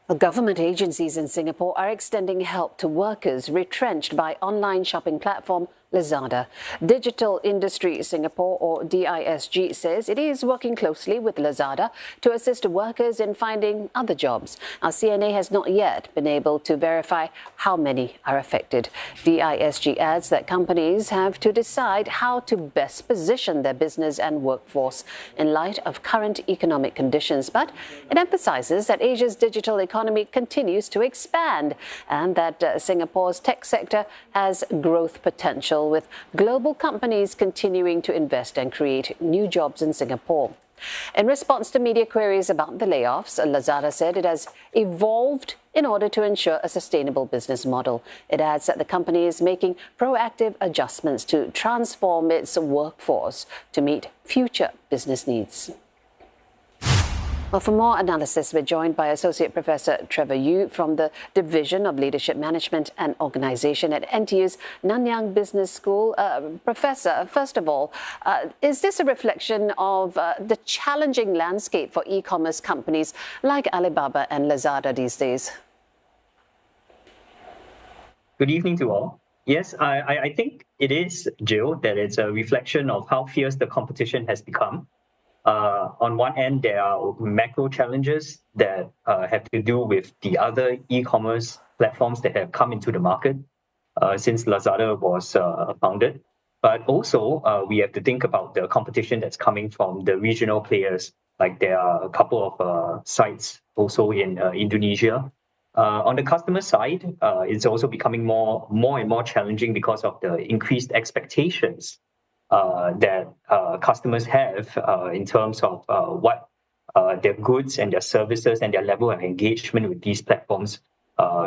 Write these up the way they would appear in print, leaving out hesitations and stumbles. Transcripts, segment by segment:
Well, government agencies in Singapore are extending help to workers retrenched by online shopping platform Lazada. Digital Industry Singapore, or DISG, says it is working closely with Lazada to assist workers in finding other jobs. Now, CNA has not yet been able to verify how many are affected. DISG adds that companies have to decide how to best position their business and workforce in light of current economic conditions. But it emphasizes that Asia's digital economy continues to expand and that Singapore's tech sector has growth potential, with global companies continuing to invest and create new jobs in Singapore. In response to media queries about the layoffs, Lazada said it has evolved in order to ensure a sustainable business model. It adds that the company is making proactive adjustments to transform its workforce to meet future business needs. Well, for more analysis, we're joined by Associate Professor Trevor Yu from the Division of Leadership Management and Organisation at NTU's Nanyang Business School. Professor, first of all, is this a reflection of the challenging landscape for e-commerce companies like Alibaba and Lazada these days? Good evening to all. Yes, I think it is, Jill, that it's a reflection of how fierce the competition has become. On one end, there are macro challenges that have to do with the other e-commerce platforms that have come into the market since Lazada was founded. But also, we have to think about the competition that's coming from the regional players. Like there are a couple of sites also in Indonesia. On the customer side, it's also becoming more and more challenging because of the increased expectations that customers have in terms of what their goods and their services and their level of engagement with these platforms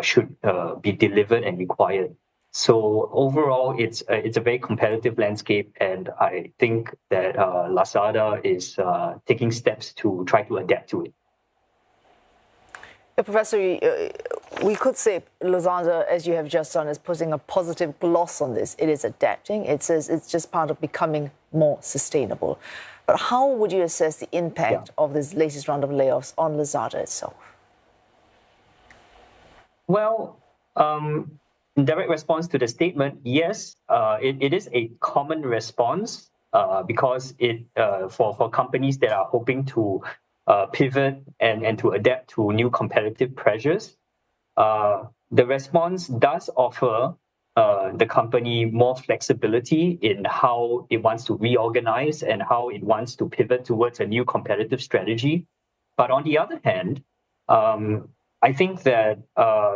should be delivered and required. So overall, it's a very competitive landscape, and I think that Lazada is taking steps to try to adapt to it. Professor, we could say Lazada, as you have just done, is putting a positive gloss on this. It is adapting. It says it's just part of becoming more sustainable. But how would you assess the impact of this latest round of layoffs on Lazada itself? Well, in direct response to the statement, yes, it is a common response because it for companies that are hoping to pivot and to adapt to new competitive pressures. The response does offer the company more flexibility in how it wants to reorganize and how it wants to pivot towards a new competitive strategy. But on the other hand, I think that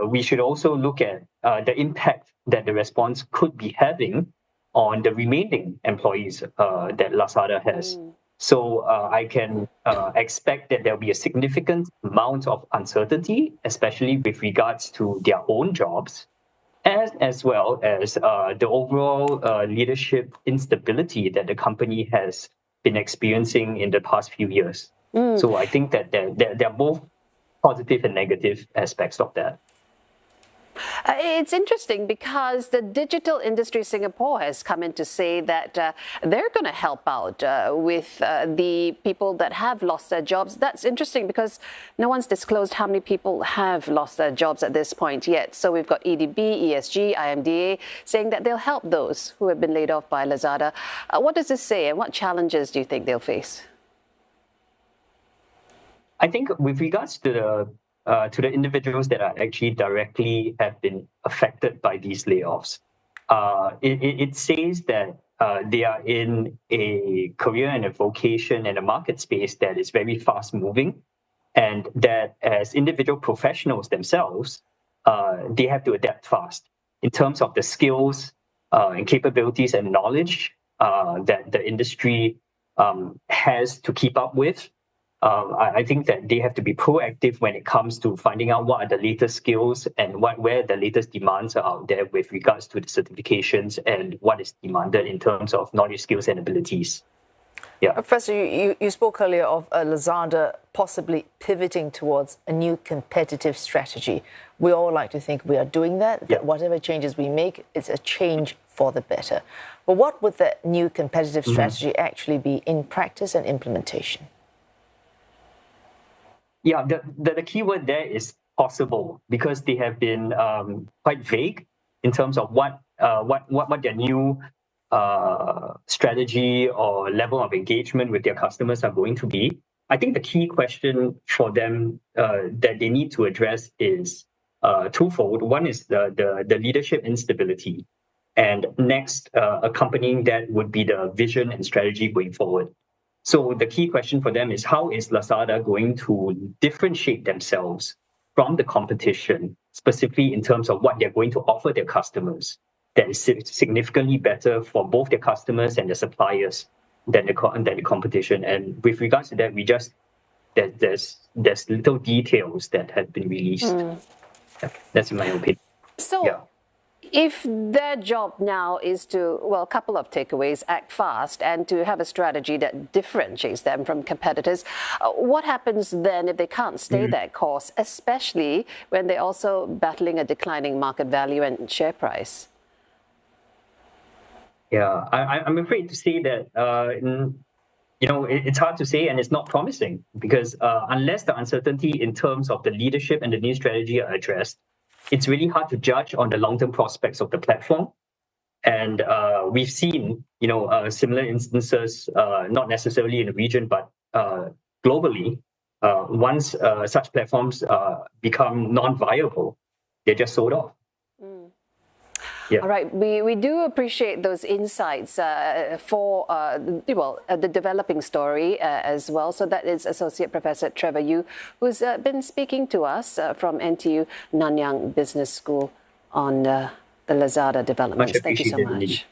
we should also look at the impact that the response could be having on the remaining employees that Lazada has. So I can expect that there'll be a significant amount of uncertainty, especially with regards to their own jobs, as well as the overall leadership instability that the company has been experiencing in the past few years. So I think that there are both positive and negative aspects of that. It's interesting because the Digital Industry Singapore has come in to say that they're going to help out with the people that have lost their jobs. That's interesting because no one's disclosed how many people have lost their jobs at this point yet. So we've got EDB, ESG, IMDA saying that they'll help those who have been laid off by Lazada. What does this say and what challenges do you think they'll face? I think with regards to the individuals that are actually directly have been affected by these layoffs, it says that they are in a career and a vocation and a market space that is very fast moving, and that as individual professionals themselves, they have to adapt fast in terms of the skills and capabilities and knowledge that the industry has to keep up with. I think that they have to be proactive when it comes to finding out what are the latest skills and where the latest demands are out there with regards to the certifications and what is demanded in terms of knowledge, skills, and abilities. Yeah. Professor, you spoke earlier of Lazada possibly pivoting towards a new competitive strategy. We all like to think we are doing that whatever changes we make, it's a change for the better. But what would that new competitive strategy actually be in practice and implementation? Yeah, the key word there is possible because they have been quite vague in terms of what their new strategy or level of engagement with their customers are going to be. I think the key question for them that they need to address is twofold. One is the leadership instability, and next, accompanying that would be the vision and strategy going forward. So the key question for them is, how is Lazada going to differentiate themselves from the competition, specifically in terms of what they're going to offer their customers that is significantly better for both their customers and their suppliers than the competition. And with regards to that, there's little details that have been released. That's in my opinion. So if their job now is to, well, a couple of takeaways, act fast and to have a strategy that differentiates them from competitors, what happens then if they can't stay that course, especially when they're also battling a declining market value and share price? Yeah, I'm afraid to say that, it's hard to say and it's not promising because unless the uncertainty in terms of the leadership and the new strategy are addressed, it's really hard to judge on the long-term prospects of the platform. And we've seen, similar instances, not necessarily in the region, but globally, once such platforms become non-viable, they're just sold off. Yeah. All right, we do appreciate those insights for the developing story as well. So that is Associate Professor Trevor Yu, who's been speaking to us from NTU Nanyang Business School on the Lazada developments. Thank you so much.